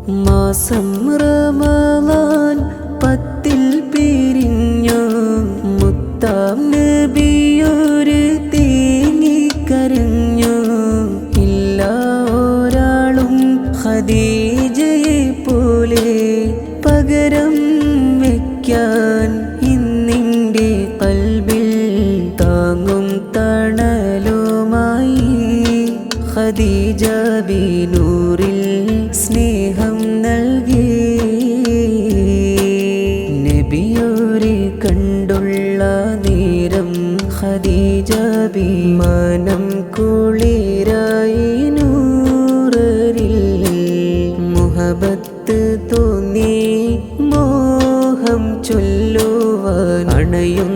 മാസം റമളാൻ 10 പിരിഞ്ഞു മുത്താം നബിയൊരു തേങ്ങിക്കരഞ്ഞു. ഇല്ല ഒരാളും ഖദീജയെ പോലെ പകരം വയ്ക്കാൻ ഇന്നിൻ്റെ ഖൽബിൽ താങ്ങും തണലുമായി ഖദീജ ബിനൂറിൽ സ്നേഹം നൽകി. നബിയോരെ കണ്ടുള്ള നേരം ഖദീജ ബി മനം കുളിരായി നൂറിൽ മുഹബത്ത് തോന്നി മോഹം ചൊല്ലുവാൻ അണയും